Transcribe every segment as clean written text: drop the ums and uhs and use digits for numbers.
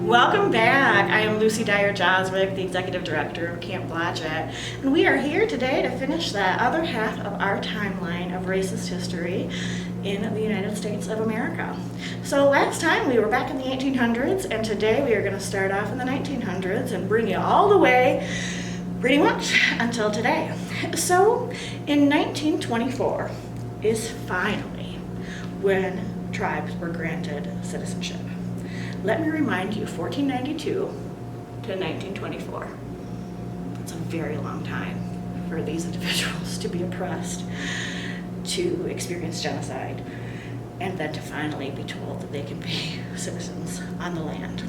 Welcome back. I am Lucy Dyer-Joswick, the Executive Director of Camp Blodgett, and we are here today to finish that other half of our timeline of racist history in the United States of America. So last time we were back in the 1800s, and today we are going to start off in the 1900s and bring you all the way pretty much until today. So in 1924 is finally when tribes were granted citizenship. Let me remind you, 1492 to 1924. It's a very long time for these individuals to be oppressed, to experience genocide, and then to finally be told that they can be citizens on the land.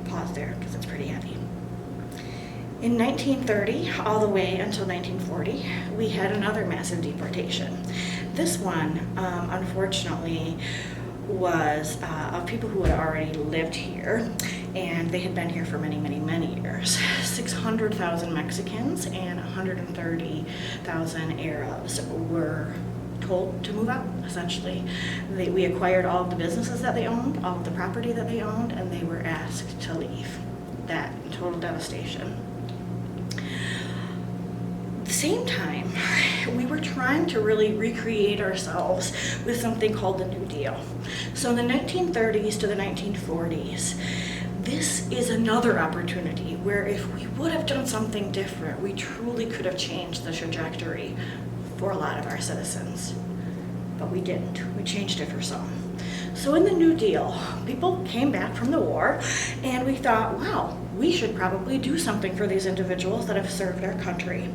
Pause there, because it's pretty heavy. In 1930, all the way until 1940, we had another massive deportation. This one, unfortunately, was of people who had already lived here, and they had been here for many, many, many years. 600,000 Mexicans and 130,000 Arabs were told to move out, essentially. We acquired all of the businesses that they owned, all of the property that they owned, and they were asked to leave. That total devastation. At the same time, we were trying to really recreate ourselves with something called the New Deal. So in the 1930s to the 1940s, this is another opportunity where if we would have done something different, we truly could have changed the trajectory for a lot of our citizens. But we didn't. We changed it for some. So in the New Deal, people came back from the war, and we thought, wow, we should probably do something for these individuals that have served our country.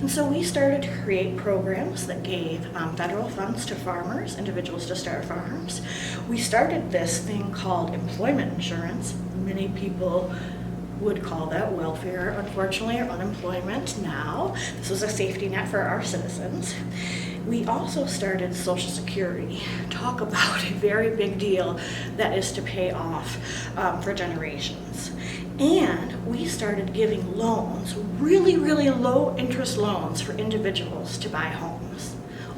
And so we started to create programs that gave federal funds to farmers, individuals to start farms. We started this thing called employment insurance. Many people would call that welfare, unfortunately, or unemployment now. This was a safety net for our citizens. We also started Social Security. Talk about a very big deal that is to pay off for generations. And we started giving loans, really, really low interest loans for individuals to buy homes.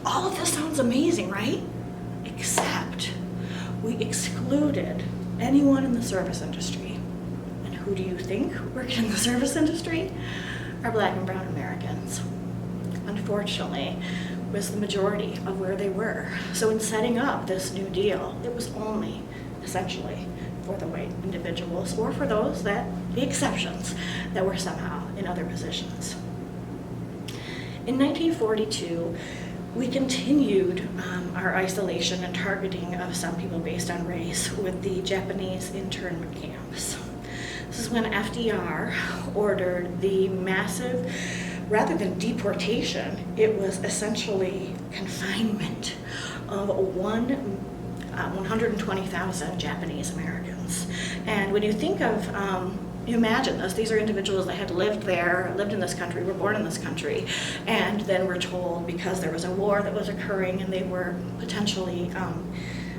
All of this sounds amazing, right? Except we excluded anyone in the service industry. And who do you think worked in the service industry? Our Black and brown Americans. Unfortunately, was the majority of where they were. So in setting up this New Deal, it was only essentially for the white individuals, or for those the exceptions that were somehow in other positions. In 1942, we continued our isolation and targeting of some people based on race with the Japanese internment camps. This is when FDR ordered the massive, rather than deportation, it was essentially confinement of 120,000 Japanese Americans. And when you think of, you imagine this, these are individuals that had lived there, lived in this country, were born in this country, and then were told because there was a war that was occurring and they were potentially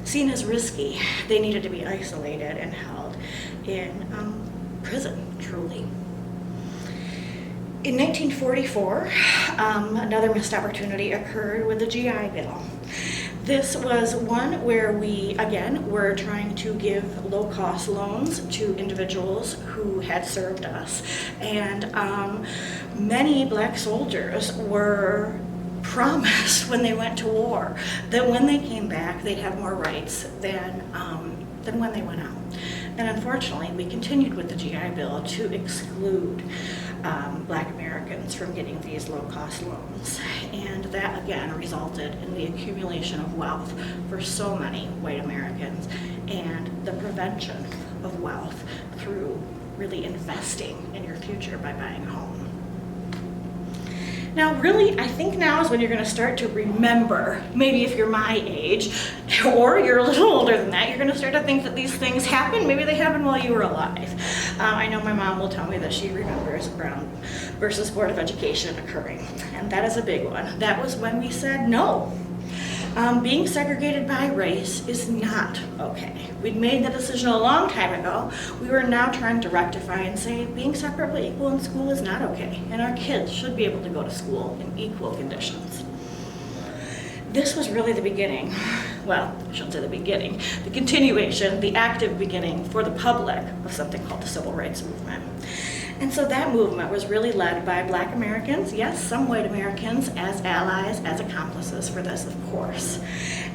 seen as risky, they needed to be isolated and held in prison, truly. In 1944, another missed opportunity occurred with the GI Bill. This was one where we, again, were trying to give low-cost loans to individuals who had served us. And many Black soldiers were promised when they went to war that when they came back, they'd have more rights than when they went out. And unfortunately, we continued with the GI Bill to exclude Black Americans from getting these low-cost loans. And that, again, resulted in the accumulation of wealth for so many white Americans and the prevention of wealth through really investing in your future by buying a home. Now, really, I think now is when you're going to start to remember, maybe if you're my age, or you're a little older than that, you're going to start to think that these things happened. Maybe they happened while you were alive. I know my mom will tell me that she remembers Brown versus Board of Education occurring, and that is a big one. That was when we said no. Being segregated by race is not okay. We'd made that decision a long time ago. We were now trying to rectify and say being separate but equal in school is not okay, and our kids should be able to go to school in equal conditions. This was really the beginning well, I shouldn't say the beginning, the continuation, the active beginning for the public of something called the Civil Rights Movement. And so that movement was really led by Black Americans, yes, some white Americans as allies, as accomplices for this, of course.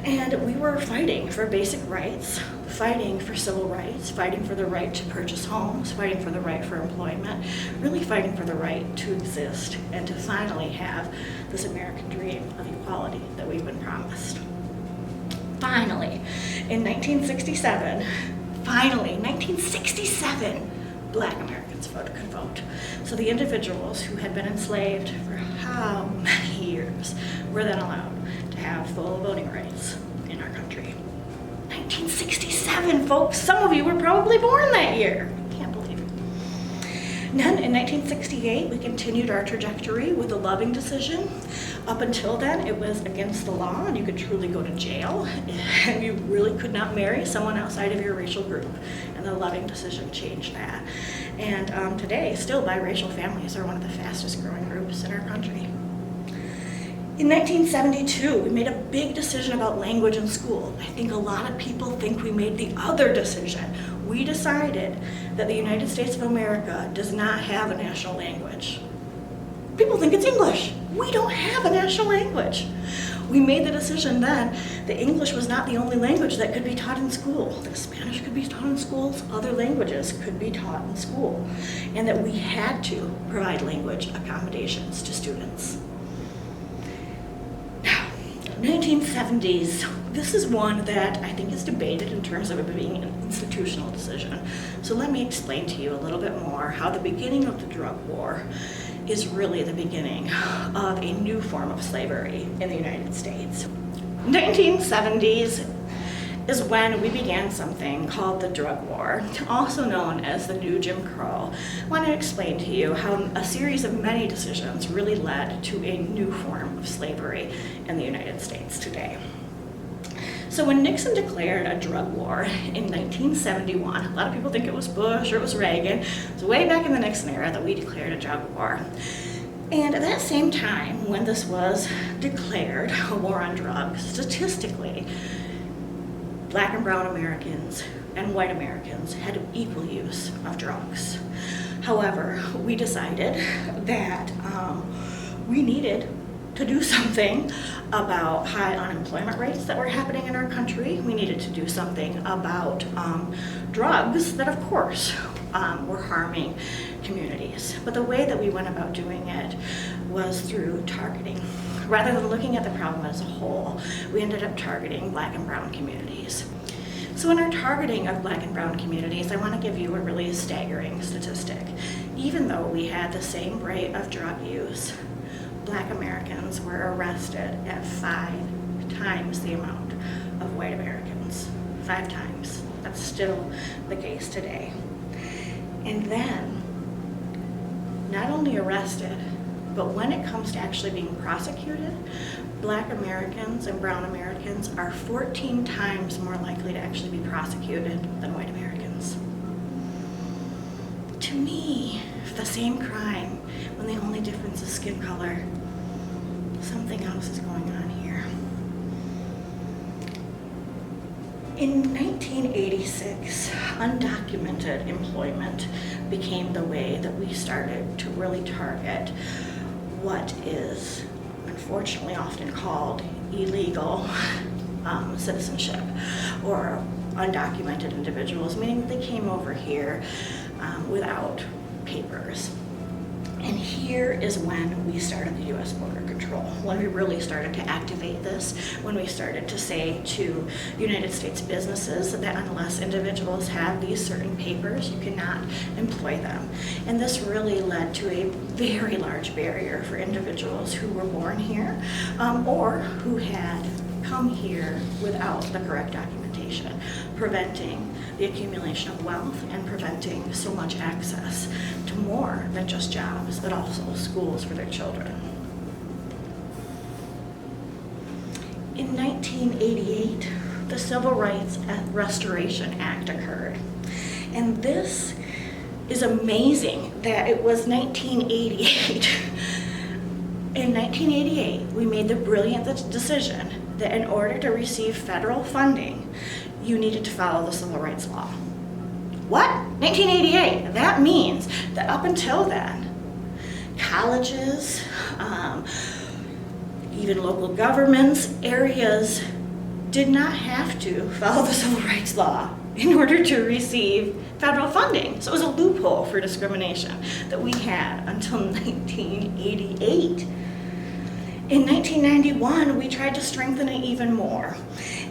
And we were fighting for basic rights, fighting for civil rights, fighting for the right to purchase homes, fighting for the right for employment, really fighting for the right to exist and to finally have this American dream of equality that we've been promised. Finally, in 1967, Black Americans could vote. So the individuals who had been enslaved for how many years were then allowed to have full voting rights in our country. 1967, folks. Some of you were probably born that year. Can't believe it. Then in 1968, we continued our trajectory with the Loving decision. Up until then, it was against the law and you could truly go to jail and you really could not marry someone outside of your racial group. And the Loving decision changed that. And today, still biracial families are one of the fastest growing groups in our country. In 1972, we made a big decision about language in school. I think a lot of people think we made the other decision. We decided that the United States of America does not have a national language. People think it's English. We don't have a national language. We made the decision then that English was not the only language that could be taught in school. That Spanish could be taught in schools, other languages could be taught in school, and that we had to provide language accommodations to students. Now, 1970s, this is one that I think is debated in terms of it being an institutional decision. So let me explain to you a little bit more how the beginning of the drug war is really the beginning of a new form of slavery in the United States. 1970s is when we began something called the drug war, also known as the new Jim Crow. I want to explain to you how a series of many decisions really led to a new form of slavery in the United States today. So when Nixon declared a drug war in 1971, a lot of people think it was Bush or it was Reagan. It was way back in the Nixon era that we declared a drug war. And at that same time, when this was declared a war on drugs, statistically, Black and brown Americans and white Americans had equal use of drugs. However, we decided that we needed to do something about high unemployment rates that were happening in our country. We needed to do something about drugs that, of course, were harming communities. But the way that we went about doing it was through targeting. Rather than looking at the problem as a whole, we ended up targeting Black and brown communities. So in our targeting of Black and brown communities, I want to give you a really staggering statistic. Even though we had the same rate of drug use, Black Americans were arrested at 5 times the amount of white Americans. 5 times. That's still the case today. And then, not only arrested, but when it comes to actually being prosecuted, Black Americans and brown Americans are 14 times more likely to actually be prosecuted than white Americans. To me, the same crime, when the only difference is skin color, something else is going on here. In 1986, undocumented employment became the way that we started to really target what is unfortunately often called illegal citizenship, or undocumented individuals, meaning they came over here without papers. And here is when we started the U.S. border control, when we really started to activate this, when we started to say to United States businesses that unless individuals have these certain papers, you cannot employ them. And this really led to a very large barrier for individuals who were born here or who had come here without the correct documentation, preventing the accumulation of wealth and preventing so much access to more than just jobs, but also schools for their children. In 1988, the Civil Rights Restoration Act occurred. And this is amazing that it was 1988. In 1988, we made the brilliant decision that in order to receive federal funding, you needed to follow the Civil Rights Law. What? 1988. That means that up until then, colleges, even local governments, areas did not have to follow the Civil Rights Law in order to receive federal funding. So it was a loophole for discrimination that we had until 1988. In 1991, we tried to strengthen it even more.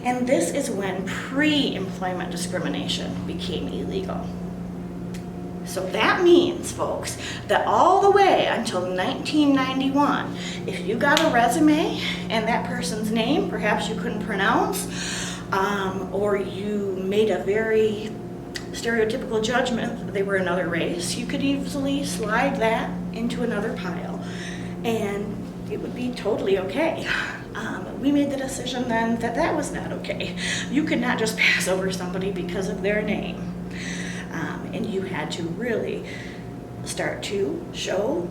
And this is when pre-employment discrimination became illegal. So that means, folks, that all the way until 1991, if you got a resume and that person's name perhaps you couldn't pronounce, or you made a very stereotypical judgment that they were another race, you could easily slide that into another pile and it would be totally okay. We made the decision then that that was not okay. You could not just pass over somebody because of their name. And you had to really start to show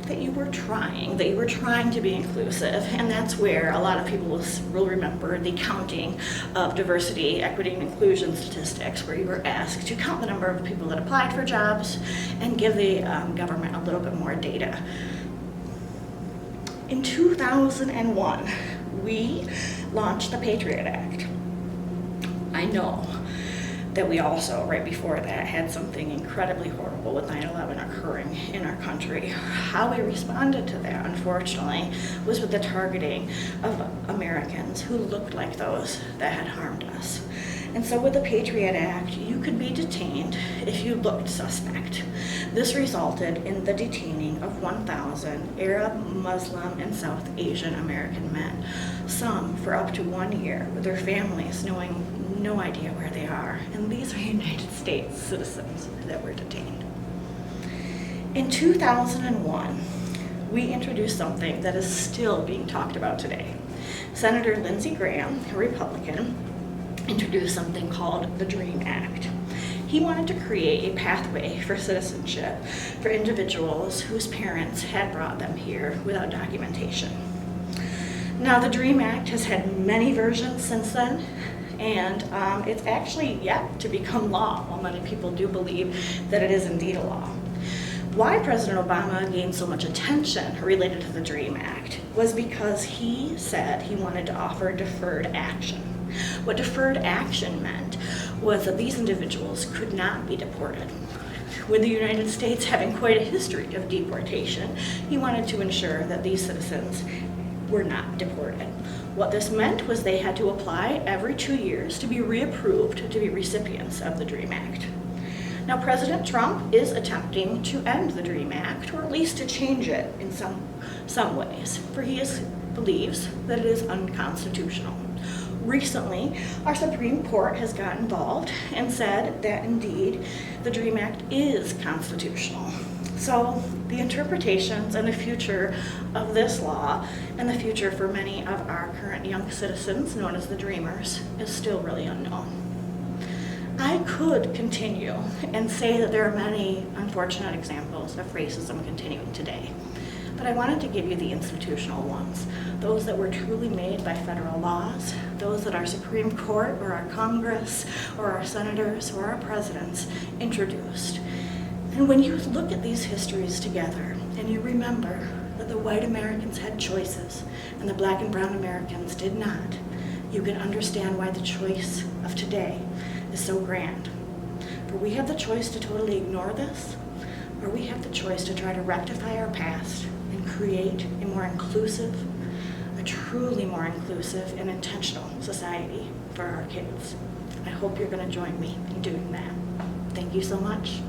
that you were trying to be inclusive. And that's where a lot of people will remember the counting of diversity, equity, and inclusion statistics, where you were asked to count the number of people that applied for jobs and give the government a little bit more data. In 2001, we launched the Patriot Act. I know that we also, right before that, had something incredibly horrible with 9/11 occurring in our country. How we responded to that, unfortunately, was with the targeting of Americans who looked like those that had harmed us. And so with the Patriot Act, you could be detained if you looked suspect. This resulted in the detaining of 1,000 Arab, Muslim, and South Asian American men, some for up to 1 year, with their families knowing no idea where they are. And these are United States citizens that were detained. In 2001, we introduced something that is still being talked about today. Senator Lindsey Graham, a Republican, introduced something called the DREAM Act. He wanted to create a pathway for citizenship for individuals whose parents had brought them here without documentation. Now, the DREAM Act has had many versions since then, and it's actually yet to become law, while many people do believe that it is indeed a law. Why President Obama gained so much attention related to the DREAM Act was because he said he wanted to offer deferred action. What deferred action meant was that these individuals could not be deported. With the United States having quite a history of deportation, he wanted to ensure that these citizens were not deported. What this meant was they had to apply every 2 years to be reapproved to be recipients of the DREAM Act. Now, President Trump is attempting to end the DREAM Act, or at least to change it in some ways, for he believes that it is unconstitutional. Recently, our Supreme Court has got involved and said that indeed the DREAM Act is constitutional. So the interpretations and the future of this law and the future for many of our current young citizens, known as the Dreamers, is still really unknown. I could continue and say that there are many unfortunate examples of racism continuing today, but I wanted to give you the institutional ones, those that were truly made by federal laws, those that our Supreme Court or our Congress or our senators or our presidents introduced. And when you look at these histories together and you remember that the white Americans had choices and the black and brown Americans did not, you can understand why the choice of today is so grand. For we have the choice to totally ignore this, or we have the choice to try to rectify our past and create a more inclusive, a truly more inclusive and intentional society for our kids. I hope you're going to join me in doing that. Thank you so much.